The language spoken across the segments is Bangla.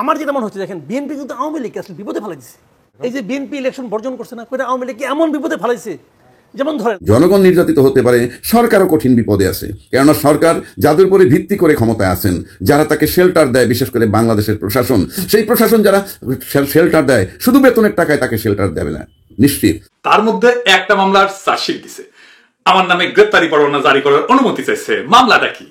আমার যেটা মনে হচ্ছে, দেখেন বিএনপি কিন্তু আওয়ামী লীগকে আসলে বিপদে ফেলাই দিচ্ছে। এই যে বিএনপি ইলেকশন বর্জন করছে না, করে আওয়ামী লীগকে এমন বিপদে ফেলাইছে, যেমন ধরেন জনগণ নির্যাতিত হতে পারে, সরকারও কঠিন বিপদে আছে। কেননা সরকার যাদের উপরে ভিত্তি করে ক্ষমতায় আছেন, যারা তাকে শেল্টার দেয়, বিশেষ করে বাংলাদেশের প্রশাসন, সেই প্রশাসন যারা শেল্টার দেয় শুধু বেতনের টাকায় তাকে শেল্টার দেবে না নিশ্চিত। তার মধ্যে একটা মামলার চার্জশিট দিছে, আমার নামে গ্রেপ্তারি পরোয়ানা জারি করার অনুমতি চাইছে। মামলাটা কি?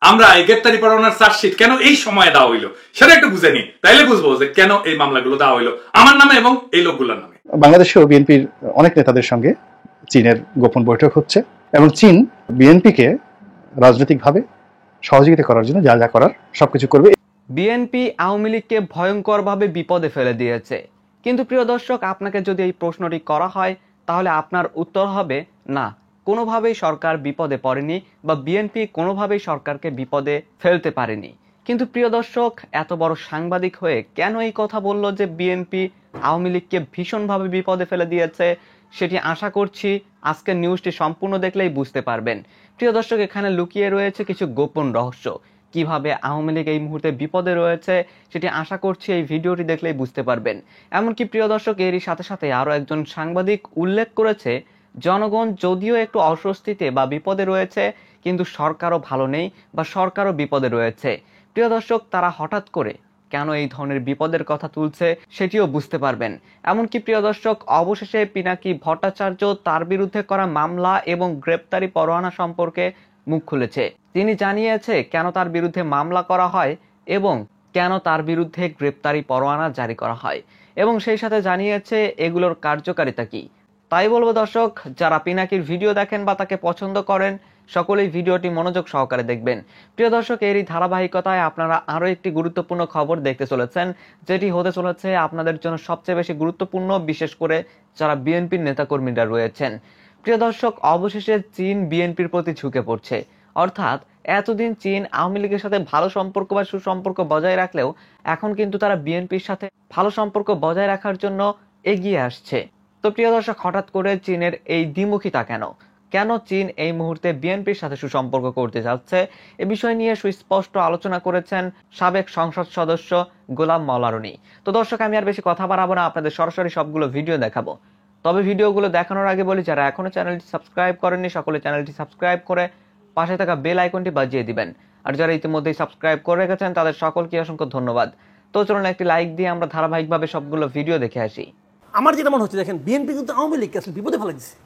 আমরা এই গ্রেপ্তারি পরোয়ানার চার্জশিট কেন এই সময়ে দেওয়া হইলো সেটা একটু বুঝে নি, তাইলে বুঝবো যে কেন এই মামলাগুলো দেওয়া হইলো আমার নামে এবং এই লোকগুলোর নামে। বাংলাদেশেও বিএনপির অনেক নেতাদের সঙ্গে চীনের গোপন বৈঠক হচ্ছে এবং চীন বিএনপিকে রাজনৈতিকভাবে সহযোগিতা করার জন্য যা যা করার সবকিছু করবে। বিএনপি আওয়ামী লীগকে ভয়ঙ্করভাবে বিপদে ফেলে দিয়েছে। কিন্তু প্রিয় দর্শক, আপনাকে যদি এই প্রশ্নটি করা হয় তাহলে আপনার উত্তর হবে না, কোনোভাবেই সরকার বিপদে পড়েনি বা বিএনপি কোনোভাবেই সরকারকে বিপদে ফেলতে পারেনি। কিন্তু প্রিয় দর্শক, এত বড় সাংবাদিক হয়ে কেন এই কথা বলল যে বিএনপি আওয়ামী লীগকে ভীষণভাবে বিপদে ফেলে দিয়েছে, সেটি আশা করছি আজকের নিউজটি সম্পূর্ণ দেখলেই বুঝতে পারবেন। প্রিয় দর্শক, এখানে লুকিয়ে রয়েছে কিছু গোপন রহস্য। কিভাবে আওয়ামী লীগ এই মুহূর্তে বিপদে রয়েছে সেটি আশা করছি এই ভিডিওটি দেখলেই বুঝতে পারবেন। এমনকি প্রিয় দর্শক, এরই সাথে সাথে আরো একজন সাংবাদিক উল্লেখ করেছে, জনগণ যদিও একটু অস্বস্তিতে বা বিপদে রয়েছে, কিন্তু সরকারও ভালো নেই বা সরকারও বিপদে রয়েছে। প্রিয় দর্শক, তারা হঠাৎ করে কেন এই ধরনের বিপদের কথা তুলছে সেটিও বুঝতে পারবেন। এমনকি প্রিয় দর্শক, অবশেষে পিনাকি ভট্টাচার্য তার বিরুদ্ধে করা মামলা এবং গ্রেপ্তারি পরোয়ানা সম্পর্কে মুখ খুলেছে। তিনি জানিয়েছে কেন তার বিরুদ্ধে মামলা করা হয় এবং কেন তার বিরুদ্ধে গ্রেপ্তারি পরোয়ানা জারি করা হয়, এবং সেই সাথে জানিয়েছে এগুলোর কার্যকারিতা কি। তাই বলবো দর্শক, যারা পিনাকির ভিডিও দেখেন বা তাকে পছন্দ করেন, সকলেই ভিডিওটি মনোযোগ সহকারে দেখবেন। প্রিয় দর্শক, এরই ধারাবাহিকতায় আপনারা আরো একটি গুরুত্বপূর্ণ খবর দেখতে চলেছেন, যেটি হতে চলেছে আপনাদের জন্য সবচেয়ে বেশি গুরুত্বপূর্ণ, বিশেষ করে যারা বিএনপির নেতাকর্মীরা রয়েছেন। প্রিয় দর্শক, অবশেষে চীন বিএনপির প্রতি ঝুঁকে পড়ছে। অর্থাৎ এতদিন চীন আওয়ামী লীগের সাথে ভালো সম্পর্ক বা সুসম্পর্ক বজায় রাখলেও এখন কিন্তু তারা বিএনপির সাথে ভালো সম্পর্ক বজায় রাখার জন্য এগিয়ে আসছে। তো প্রিয় দর্শক, হঠাৎ করে চীনের এই দ্বিমুখিতা কেন? কেন চীন এই মুহূর্তে বিএনপির সাথে সুসম্পর্ক করতে যাচ্ছে, এ বিষয় নিয়ে সুস্পষ্ট আলোচনা করেছেন সাবেক সংসদ সদস্য গোলাম মাওলা রনি। তো দর্শক, আমি আর বেশি কথা বাড়াবো না, আপনাদের সরাসরি সবগুলো ভিডিও দেখাবো। তবে ভিডিওগুলো দেখানোর আগে বলি, যারা এখনো চ্যানেলটি সাবস্ক্রাইব করেননি সকলে চ্যানেলটি সাবস্ক্রাইব করে পাশে থাকা বেল আইকনটি বাজিয়ে দিবেন। আর যারা ইতিমধ্যেই সাবস্ক্রাইব করে রেখেছেন তাদের সকলকে অসংখ্য ধন্যবাদ। তো চলুন একটি লাইক দিয়ে আমরা ধারাবাহিকভাবে সবগুলো ভিডিও দেখে আসি। আমার যেটা মনে হচ্ছে, দেখেন বিএনপি কিন্তু আওয়ামী লীগকে আসলে বিপদে ফেলাই দিচ্ছে।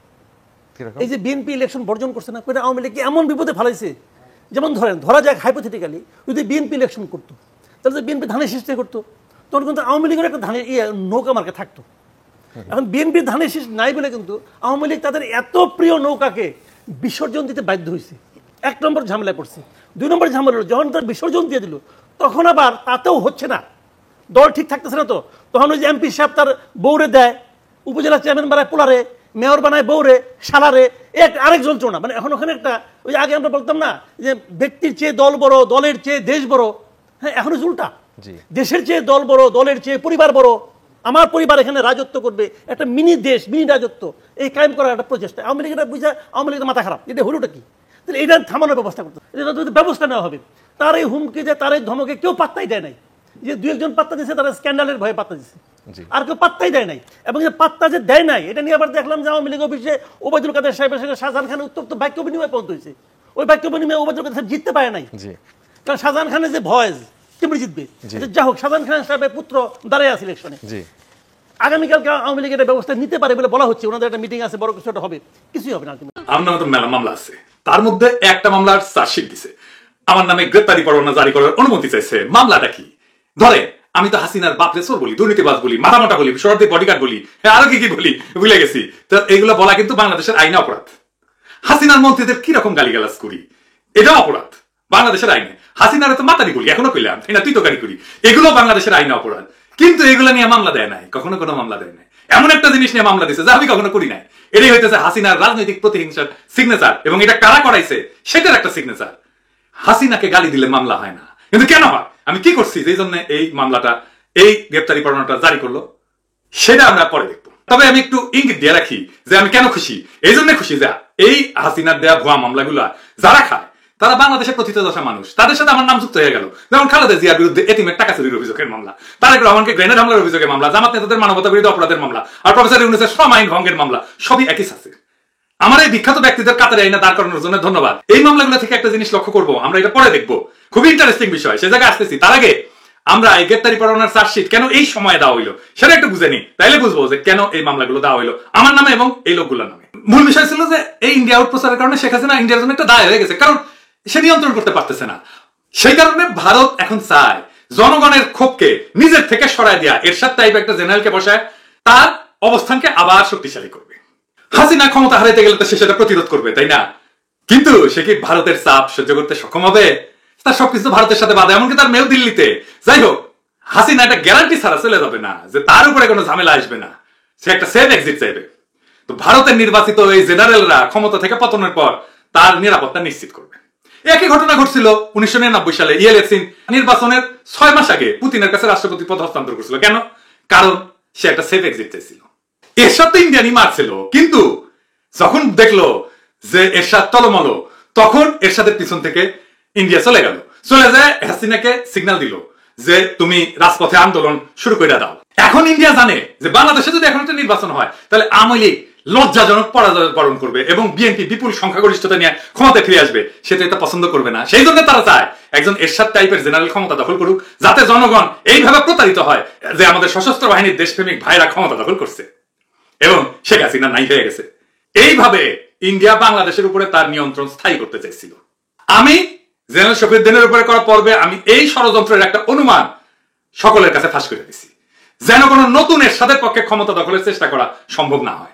এই যে বিএনপি ইলেকশন বর্জন করছে না, করে আওয়ামী লীগকে এমন বিপদে ফেলাইছে, যেমন ধরা যাক হাইপোথেটিক্যালি যদি বিএনপি ইলেকশন করতো, তাহলে বিএনপি ধানের শীষ করতো, তখন কিন্তু আওয়ামী লীগের একটা ধানের নৌকা মার্কে থাকতো। এখন বিএনপির ধানের শীষ নাই বলে কিন্তু আওয়ামী লীগ তাদের এত প্রিয় নৌকাকে বিসর্জন দিতে বাধ্য হয়েছে। এক নম্বর ঝামেলায় পড়ছে। দুই নম্বর ঝামেলা হলো, যখন তার বিসর্জন দিয়ে দিল তখন আবার তাতেও হচ্ছে না, দল ঠিক থাকতেছে না। তো তখন ওই যে এমপি সাহেব তার বউরে দেয়, উপজেলা চেয়ারম্যান বানায় পোলারে, মেয়র বানায় বউরে, সালারে, আরেক যন্ত্রণা। মানে এখন ওখানে একটা, ওই আগে আমরা বলতাম না যে ব্যক্তির চেয়ে দল বড়, দলের চেয়ে দেশ বড়। হ্যাঁ, এখন উল্টা, দেশের চেয়ে দল বড়, দলের চেয়ে পরিবার বড়। আমার পরিবার এখানে রাজত্ব করবে, একটা মিনি দেশ, মিনি রাজত্ব এই কায়েম করার একটা প্রচেষ্টা। আওয়ামী লীগের বুঝা আওয়ামী লীগের মাথা খারাপ, এটা হলোটা কি? তাহলে এটা থামানোর ব্যবস্থা করতে, এটা যদি ব্যবস্থা নেওয়া হবে। তার এই হুমকি যে, তার এই ধমকে কেউ পাত্তাই দেয় নাই। যে দু একজন পাত্তা দিচ্ছে, তারা স্ক্যান্ডালের ভয়ে পাত্তা দিচ্ছে, আর কেউ পাত্তাই দেয় নাই। এবং যে পাত্তা যে দেয় নাই, এটা নিয়ে আবার দেখলাম যে আওয়ামী লীগ অফিসে ওবায়দুল কাদের সাহেবের সঙ্গে শাহজাহান খানের উত্তপ্ত বাক্য বিনিময় পর্যন্ত হয়েছে। ওই বাক্য বিনিময়ে ওবায়দুল কাদের সাহেব জিততে পারে নাই, কারণ শাহজাহান খানের যে ভয়েস কেমনি জিতবে। যা হোক, শাহজাহান খান সাহেবের পুত্র দাঁড়ায় আছে ইলেকশনে। আগামীকালকে আওয়ামী লীগের ব্যবস্থা নিতে পারে বলে বলা হচ্ছে, ওনাদের একটা মিটিং আছে, বড় কিছু একটা হবে। কিছুই হবে না। আমার নামে তো মেলা মামলা আছে, তার মধ্যে একটা মামলার চার্জশিট দিছে, আমার নামে গ্রেপ্তারি পরোয়ানা জারি করার অনুমতি চাইছে। মামলাটা কি? ধরে আমি তো হাসিনার বাপরে চোর বলি, দুর্নীতিবাজ বলি, মাথামোটা বলি, শহরদের বডিগার্ড বলি, আরো কি কি বলি ভুলে গেছি। তো এইগুলো বলা কিন্তু বাংলাদেশের আইনে অপরাধ। হাসিনার মন্ত্রীদের কিরকম গালিগালাজ করি, এটাও অপরাধ বাংলাদেশের আইনে। হাসিনার তো মাতারি বলি, এখনো কইলাম না তুই তো গাড়ি করি, এগুলো বাংলাদেশের আইনে অপরাধ। কিন্তু এগুলো নিয়ে মামলা দেয় নাই, কখনো কোনো মামলা দেয় নাই। এমন একটা জিনিস নিয়ে মামলা দিচ্ছে যা আমি কখনো করি নাই। এটাই হইতেছে হাসিনার রাজনৈতিক প্রতিহিংসার সিগনেচার, এবং এটা কারা করাইছে সেটার একটা সিগনেচার। হাসিনাকে গালি দিলে মামলা হয় না, কিন্তু কেন হয়? আমি কি করছি যেই জন্য এই মামলাটা, এই গ্রেপ্তারি পরোয়ানাটা জারি করলো, সেটা আমরা পরে দেখবো। তবে আমি একটু ইঙ্গিত দিয়ে রাখি যে আমি কেন খুশি। এই জন্য খুশি যে এই হাসিনার দেয়া ভুয়া মামলাগুলা যারা খায়, তারা বাংলাদেশের প্রথিতযশা মানুষ, তাদের সাথে আমার নাম যুক্ত হয়ে গেল। যেমন খালেদা জিয়ার বিরুদ্ধে এতিমের টাকা চুরির অভিযোগের মামলা, তারেক রহমানকে গ্রেনেড হামলার অভিযোগের মামলা, জামাত নেতাদের মানবতা বিরোধী অপরাধের মামলা, আর প্রফেসর ইউনূসের শ্রম আইন ভঙ্গের মামলা, সবই একই সাথে। আমার এই বিখ্যাত ব্যক্তিদের কাতারে আইনা দাঁড় করানোর জন্য ধন্যবাদ। এই মামলাগুলো থেকে একটা জিনিস লক্ষ্য করবো, আমরা এটা পরে দেখবো, খুবই ইন্টারেস্টিং বিষয়, সে জায়গায় আসতেছি। তার আগে আমরা এই গ্রেপ্তারি পরোয়ানার চার্জশিট কেন এই সময়ে দেওয়া হইলো সেটা একটু বুঝে নি, তাইলে বুঝবো যে কেন এই মামলাগুলো দেওয়া হইলো আমার নামে এবং এই লোকগুলোর নামে। মূল বিষয় ছিল যে এই ইন্ডিয়া আউট প্রচারের কারণে শেখ হাসিনা ইন্ডিয়ার জন্য একটা দায় হয়ে গেছে, কারণ সে নিয়ন্ত্রণ করতে পারতেছে না। সেই কারণে ভারত এখন চায় জনগণের ক্ষোভকে নিজের থেকে সরায় দেয়া, এরশাদ টাইপ একটা জেনারেলকে বসায় তার অবস্থানকে আবার শক্তিশালী করবে। হাসিনা ক্ষমতা হারাইতে গেলে তো সে সেটা প্রতিরোধ করবে, তাই না? কিন্তু সে কি ভারতের চাপ সহ্য করতে সক্ষম হবে? তার সবকিছু ভারতের সাথে বাধা, এমনকি তার মেয়েও দিল্লিতে। যাই হোক, হাসিনা একটা গ্যারান্টি ছাড়া চলে যাবে না যে তার উপরে কোনো ঝামেলা আসবে না, সে একটা সেফ এক্সিট চাইবে। তো ভারতের নির্বাচিত এই জেনারেলরা ক্ষমতা থেকে পতনের পর তার নিরাপত্তা নিশ্চিত করবে। একই ঘটনা ঘটছিল 1999 সালে। ইয়েলসিন নির্বাচনের 6 মাস আগে পুতিনের কাছে রাষ্ট্রপতি পদ হস্তান্তর করছিল। কেন? কারণ সে একটা সেফ এক্সিট চাইছিল। এরশাদ তো ইন্ডিয়ানই মারছিল, কিন্তু যখন দেখলো যে এরশাদ টলমল, তখন এরশাদের পিছন থেকে ইন্ডিয়া চলে গেল, চলে যায় হাসিনাকে সিগন্যাল দিল যে তুমি রাজপথে আন্দোলন শুরু করে দাও। এখন ইন্ডিয়া জানে যে বাংলাদেশে যদি এখন একটা নির্বাচন হয় তাহলে আওয়ামী লীগ লজ্জাজনক পরাজয় বরণ করবে এবং বিএনপি বিপুল সংখ্যাগরিষ্ঠতা নিয়ে ক্ষমতা ফিরে আসবে। সে তো এটা পছন্দ করবে না। সেই জন্য তারা চায় একজন এরশাদ টাইপের জেনারেল ক্ষমতা দখল করুক, যাতে জনগণ এইভাবে প্রতারিত হয় যে আমাদের সশস্ত্র বাহিনীর দেশপ্রেমিক ভাইরা ক্ষমতা দখল করছে এবং শেখ হাসিনা নাই হয়ে গেছে। এইভাবে ইন্ডিয়া বাংলাদেশের উপরে তার নিয়ন্ত্রণ স্থায়ী করতে চাইছিল। আমি জেনারেল শফিউদ্দিনের উপরে করা পর্বে আমি এই ষড়যন্ত্রের একটা অনুমান সকলের কাছে ফাঁস করে দিছি, যেন কোনো নতুন এরশাদের পক্ষে ক্ষমতা দখলের চেষ্টা করা সম্ভব না হয়।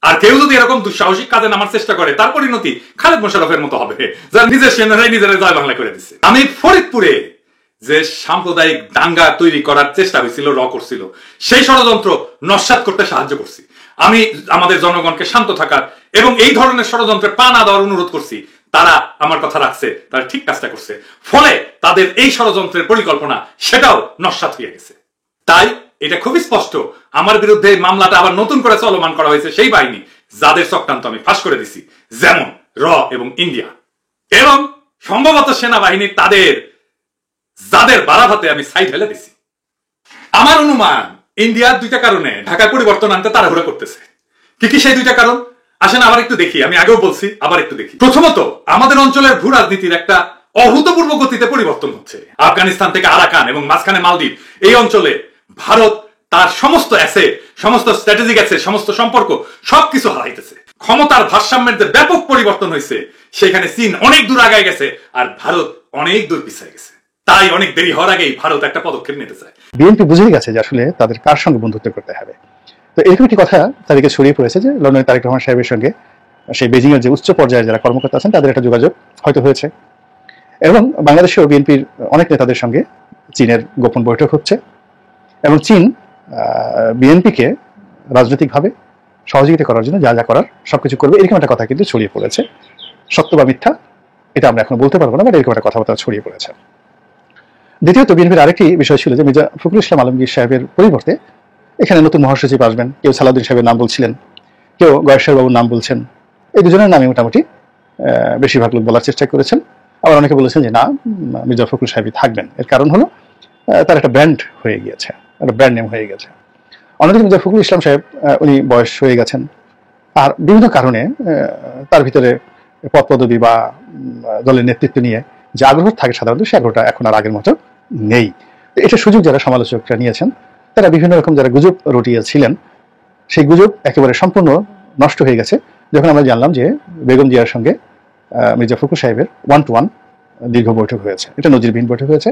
আর কেউ যদি এরকম দুঃসাহসিক কাজে নামার চেষ্টা করে তার পরিণতি খালেদ মোশাররফের মতো হবে, যারা নিজের সেনারাই নিজেরা জয় বাংলা করে দিচ্ছে। আমি ফরিদপুরে যে সাম্প্রদায়িক দাঙ্গা তৈরি করার চেষ্টা হয়েছিল, করছিল, সেই ষড়যন্ত্র নস্যাৎ করতে সাহায্য করছি। আমি আমাদের জনগণকে শান্ত থাকার এবং এই ধরনের ষড়যন্ত্রে পা না দেওয়ার অনুরোধ করছি। তারা আমার কথা রাখছে, তারা ঠিক কাজটা করছে, ফলে তাদের এই ষড়যন্ত্রের পরিকল্পনা সেটাও নস্যাৎ হয়ে গেছে। তাই এটা খুবই স্পষ্ট, আমার বিরুদ্ধে মামলাটা আবার নতুন করে চলমান করা হয়েছে সেই বাহিনী যাদের চক্রান্ত আমি ফাঁস করে দিছি, যেমন এবং ইন্ডিয়া এবং সম্ভবত সেনাবাহিনী তাদের যাদের বারাভাতে আমি সাইড হেলে দিছি। আমার অনুমান ইন্ডিয়ার 2টা কারণে ঢাকায় পরিবর্তন আনতে তাড়াহুড়া করতেছে। কি কি সেই 2টা কারণ? আসেন আবার একটু দেখি। আমি আগেও বলছি, আবার একটু দেখি। প্রথমত, আমাদের অঞ্চলের ভূ রাজনীতির একটা অভূতপূর্ব গতিতে পরিবর্তন হচ্ছে। আফগানিস্তান থেকে আরাকান এবং মাঝখানে মালদ্বীপ, এই অঞ্চলে ভারত তার সমস্ত অ্যাসেট, সমস্ত স্ট্র্যাটেজিক অ্যাসেট, সমস্ত সম্পর্ক সবকিছু হারাইতেছে। ক্ষমতার ভারসাম্যের যে ব্যাপক পরিবর্তন হয়েছে, সেখানে চীন অনেক দূর আগায় গেছে আর ভারত অনেক দূর পিছিয়ে গেছে। তাই অনেক দেরি হওয়ার আগেই ভারত একটা পদক্ষেপ নিতে চায়। বিএনপি বুঝে গেছে যে আসলে তাদের কার সঙ্গে বন্ধুত্ব করতে হবে। তো এরকম একটি কথা তাদেরকে ছড়িয়ে পড়েছে যে লন্ডনে তারেক রহমান সাহেবের সঙ্গে সেই বেজিং এর যে উচ্চ পর্যায়ে যারা কর্মকর্তা আছেন তাদের একটা যোগাযোগ হয়তো হয়েছে, এবং বাংলাদেশেও বিএনপির অনেক নেতাদের সঙ্গে চীনের গোপন বৈঠক হচ্ছে, এবং চীন বিএনপিকে রাজনৈতিকভাবে সহযোগিতা করার জন্য যা যা করার সবকিছু করবে, এরকম একটা কথা কিন্তু ছড়িয়ে পড়েছে। সত্য বা মিথ্যা এটা আমরা এখন বলতে পারবো না, বাট এরকম একটা কথাবার্তা ছড়িয়ে পড়েছে। দ্বিতীয়ত, বিএনপির আরেকটি বিষয় ছিল যে মির্জা ফখরুল ইসলাম আলমগীর সাহেবের পরিবর্তে এখানে নতুন মহাসচিব আসবেন। কেউ সালাউদ্দিন সাহেবের নাম বলছিলেন, কেউ গয়েশ্বর বাবুর নাম বলছেন। এই দুজনের নামে মোটামুটি বেশিরভাগ লোক বলার চেষ্টা করেছেন। আবার অনেকে বলেছেন যে না, মির্জা ফখরুল সাহেবই থাকবেন। এর কারণ হলো তার একটা ব্র্যান্ড হয়ে গিয়েছে, একটা ব্র্যান্ড নেম হয়ে গেছে। অন্যদিকে মির্জা ফখরুল ইসলাম সাহেব উনি বয়স হয়ে গেছেন, আর বিভিন্ন কারণে তার ভিতরে পদ পদবি বা দলের নেতৃত্ব নিয়ে যে আগ্রহ থাকে সাধারণত, সে আগ্রহটা এখন আর আগের মতো নেই। এটা সুযোগ যারা সমালোচকরা নিয়েছেন, তারা বিভিন্ন রকম যারা গুজব রটিয়েছিলেন, সেই গুজব একেবারে সম্পূর্ণ নষ্ট হয়ে গেছে যখন আমরা জানলাম যে বেগম জিয়ার সঙ্গে মির্জা ফখরুল সাহেবের 1-to-1 দীর্ঘ বৈঠক হয়েছে। এটা নজিরবিহীন বৈঠক হয়েছে,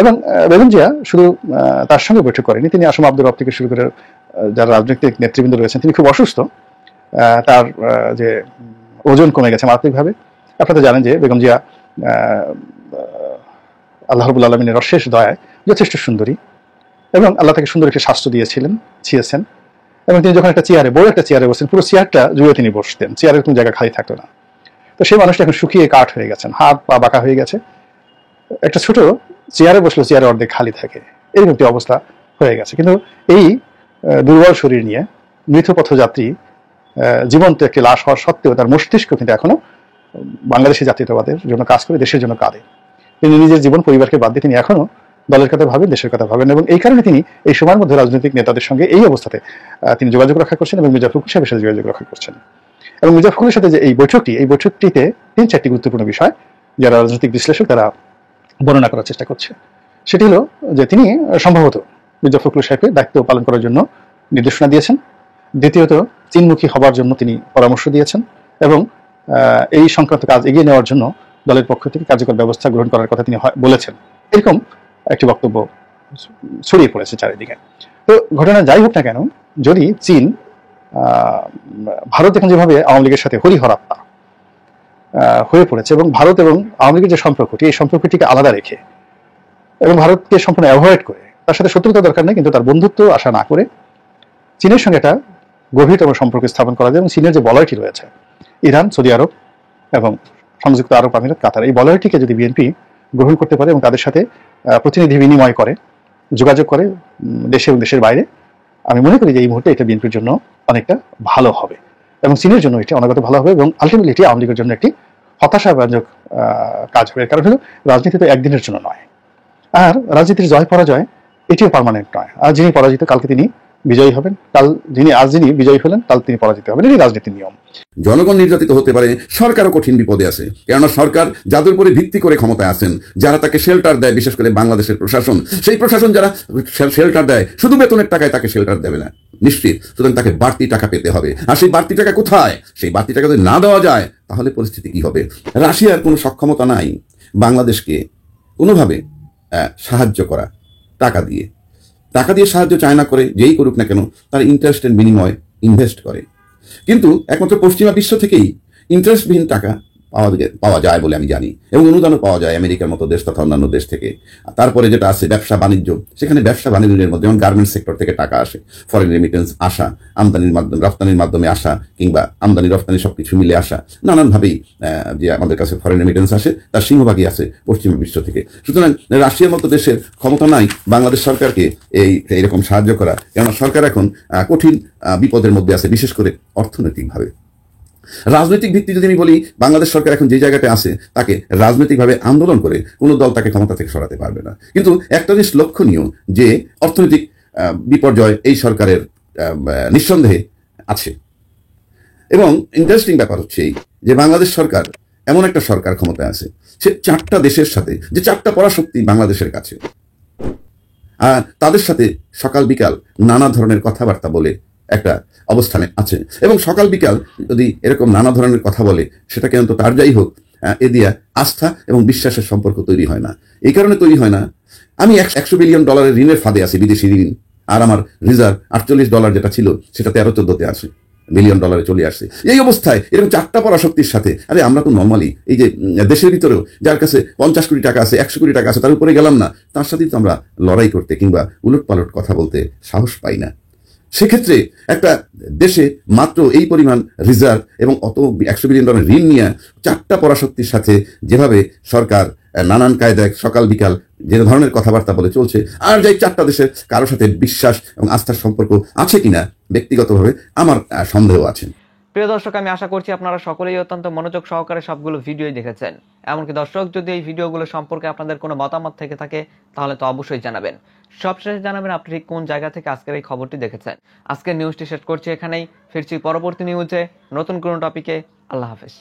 এবং বেগম জিয়া শুধু তার সঙ্গে বৈঠক করেনি, তিনি আসম আব্দুর রব থেকে শুরু করে যারা রাজনৈতিক নেতৃবৃন্দ রয়েছেন, তিনি খুব অসুস্থ, তার যে ওজন কমে গেছে মারাত্মকভাবে। আপনারা তো জানেন যে বেগম জিয়া আল্লাহ রাব্বুল আলামিনের অশেষ দয়ায় যথেষ্ট সুন্দরী, এবং আল্লাহ তাকে সুন্দর একটি স্বাস্থ্য ছিয়েছেন, এবং তিনি যখন একটা চেয়ারে, বড় একটা চেয়ারে বসতেন, পুরো চেয়ারটা জুড়ে তিনি বসতেন, চেয়ারের কোনো জায়গা খালি থাকতো না। তো সেই মানুষটা এখন শুকিয়ে কাঠ হয়ে গেছেন, হাত পা বাঁকা হয়ে গেছে। একটা ছোট চেয়ারে বসলে চেয়ারে অর্ধেক খালি থাকে, এরকম একটি অবস্থা হয়ে গেছে। কিন্তু এই দুর্বল শরীর নিয়ে মৃত পথযাত্রী জীবন্ত একটি লাশ হওয়ার সত্ত্বেও তার মস্তিষ্ক কিন্তু এখনো বাংলাদেশি জাতীয়তাবাদের জন্য কাজ করে, দেশের জন্য কাঁদে। তিনি নিজের জীবন পরিবারকে বাদ দিয়ে তিনি এখনো দলের কথা ভাবেন, দেশের কথা ভাবেন, এবং এই কারণে তিনি এই সময়ের মধ্যে রাজনৈতিক নেতাদের সঙ্গে এই অবস্থাতে তিনি যোগাযোগ রক্ষা করছেন এবং মির্জা ফখরুল সাহেবের সাথে যোগাযোগ রক্ষা করছেন। এবং মির্জা ফখরুলের সাথে যে এই বৈঠকটিতে 3-4টি গুরুত্বপূর্ণ বিষয় যারা রাজনৈতিক বিশ্লেষক তারা বর্ণনা করার চেষ্টা করছে। সেটি হলো যে তিনি সম্ভবত মির্জা ফখরুল সাহেবকে দায়িত্ব পালন করার জন্য নির্দেশনা দিয়েছেন। দ্বিতীয়ত, চীনমুখী হবার জন্য তিনি পরামর্শ দিয়েছেন এবং এই সংক্রান্ত কাজ এগিয়ে নেওয়ার জন্য দলের পক্ষ থেকে কার্যকর ব্যবস্থা গ্রহণ করার কথা তিনি বলেছেন। এরকম একটি বক্তব্য ছড়িয়ে পড়েছে চারিদিকে। তো ঘটনা যাই হোক না কেন, যদি চীন ভারত এখন যেভাবে আওয়ামী লীগের সাথে হরিহরাত্মা হয়ে পড়েছে এবং ভারত এবং আওয়ামী লীগের যে সম্পর্কটি, এই সম্পর্কটিকে আলাদা রেখে এবং ভারতকে সম্পূর্ণ অ্যাভয়েড করে, তার সাথে শত্রুতা দরকার নেই কিন্তু তার বন্ধুত্ব আশা না করে চীনের সঙ্গে একটা গভীরতম সম্পর্ক স্থাপন করা যায় এবং চীনের যে বলয়টি রয়েছে ইরান, সৌদি আরব এবং সংযুক্ত আরব আমিরাত, কাতার, এই বলয়টিকে যদি বিএনপি গ্রহণ করতে পারে এবং তাদের সাথে প্রতিনিধি বিনিময় করে, যোগাযোগ করে দেশে এবং দেশের বাইরে, আমি মনে করি যে এই মুহূর্তে এটা বিএনপির জন্য অনেকটা ভালো হবে এবং চীনের জন্য এটি অনাগত ভালো হবে এবং আলটিমেটলি এটি আওয়ামী লীগের জন্য একটি হতাশাব্যঞ্জক কাজ হবে। কারণ হলো রাজনীতি তো একদিনের জন্য নয়, আর রাজনীতির জয় পরাজয় এটিও পার্মানেন্ট নয়। আর যিনি পরাজিত কালকে তিনি বিজয়ী হবেন, যিনি বিজয়ী হলেন কাল তিনি পরাজিত হবেন, এটি রাজনীতির নিয়ম। জনগণ নির্যাতিত হতে পারে, সরকারও কঠিন বিপদে আছে। কেননা সরকার যাদের উপরে ভিত্তি করে ক্ষমতায় আছেন, যারা তাকে শেল্টার দেয়, বিশেষ করে বাংলাদেশের প্রশাসন, সেই প্রশাসন যারা শেল্টার দেয় শুধু বেতনের টাকায় তাকে শেল্টার দেবে না, নিশ্চিত। সুতরাং তাকে বাড়তি টাকা পেতে হবে। আর সেই বাড়তি টাকা কোথায়? সেই বাড়তি টাকা যদি না দেওয়া যায় তাহলে পরিস্থিতি কি হবে? রাশিয়ার কোনো সক্ষমতা নাই বাংলাদেশকে কোনোভাবে সাহায্য করা, টাকা দিয়ে সাহায্য চায় না, করে যেই করুক না কেন তার ইন্টারেস্টের বিনিময়ে ইনভেস্ট করে। কিন্তু একমাত্র পশ্চিমা বিশ্ব থেকেই ইন্টারেস্টবিহীন টাকা পাওয়া যায় বলে আমি জানি, এবং অনুদানও পাওয়া যায় আমেরিকার মতো দেশ তথা অন্যান্য দেশ থেকে। তারপরে যেটা আছে ব্যবসা বাণিজ্য, সেখানে ব্যবসা বাণিজ্যের মধ্যে যেমন গার্মেন্টস সেক্টর থেকে টাকা আসে, ফরেন রেমিটেন্স আসা, আমদানির মাধ্যমে রপ্তানির মাধ্যমে আসা, কিংবা আমদানি রপ্তানি সবকিছু মিলে আসা, নানানভাবেই যে আমাদের কাছে ফরেন রেমিটেন্স আসে তার সিংহভাগই আছে পশ্চিমা বিশ্ব থেকে। সুতরাং রাশিয়ার মতো দেশের ক্ষমতা নাই বাংলাদেশ সরকারকে এইরকম সাহায্য করা, কেননা সরকার এখন কঠিন বিপদের মধ্যে আছে, বিশেষ করে অর্থনৈতিকভাবে। রাজনৈতিক ভিত্তি যদি আমি বলি, বাংলাদেশ সরকার এখন যে জায়গাটা আছে তাকে রাজনৈতিকভাবে আন্দোলন করে কোনো দল তাকে ক্ষমতা থেকে সরাতে পারবে না। কিন্তু একটা জিনিস লক্ষণীয় যে অর্থনৈতিক বিপর্যয় এই সরকারের নিঃসন্দেহে আছে। এবং ইন্টারেস্টিং ব্যাপার হচ্ছে এই যে বাংলাদেশ সরকার এমন একটা সরকার ক্ষমতায় আছে, সে 4টা দেশের সাথে, যে 4টা পরাশক্তি বাংলাদেশের কাছে, আর তাদের সাথে সকাল বিকাল নানা ধরনের কথাবার্তা বলে একটা অবস্থানে আছে। এবং সকাল বিকাল যদি এরকম নানা ধরনের কথা বলে, সেটাকে অন্তত তার যাই হোক এ দিয়া আস্থা এবং বিশ্বাসের সম্পর্ক তৈরি হয় না। এই কারণে তৈরি হয় না, আমি $100 বিলিয়ন ঋণের ফাঁদে আছি, বিদেশি ঋণ, আর আমার রিজার্ভ $48 যেটা ছিল সেটা 13-14 আছে, $1 বিলিয়ন চলে আসছে। এই অবস্থায় এরকম 4টা পরাশক্তির সাথে, আরে আমরা তো নর্মালি এই যে দেশের ভিতরেও যার কাছে 50 কোটি টাকা আছে, 100 কোটি টাকা আছে, তার উপরে গেলাম না, তার সাথেই তো আমরা লড়াই করতে কিংবা উলট পালট কথা বলতে সাহস পাই না। সেক্ষেত্রে একটা দেশে মাত্র এই পরিমাণ রিজার্ভ এবং অত $100 বিলিয়ন ঋণ নিয়ে 4টা পরাশক্তির সাথে যেভাবে সরকার নানান কায়দায় সকাল বিকাল যে ধরনের কথাবার্তা বলে চলছে, আর যাই 4টা দেশের কারোর সাথে বিশ্বাস এবং আস্থার সম্পর্ক আছে কিনা ব্যক্তিগতভাবে আমার সন্দেহ আছে। প্রিয় দর্শক, আমি আশা করছি আপনারা সকলেই অত্যন্ত মনোযোগ সহকারে সবগুলো ভিডিওই দেখেছেন। এমনকি দর্শক, যদি এই ভিডিওগুলো সম্পর্কে আপনাদের কোনো মতামত থেকে থাকে তাহলে তো অবশ্যই জানাবেন। সবশেষে জানাবেন আপনি ঠিক কোন জায়গা থেকে আজকের এই খবরটি দেখেছেন। আজকের নিউজটি শেষ করছি এখানেই, ফিরছি পরবর্তী নিউজে নতুন কোনো টপিকে। আল্লাহ হাফেজ।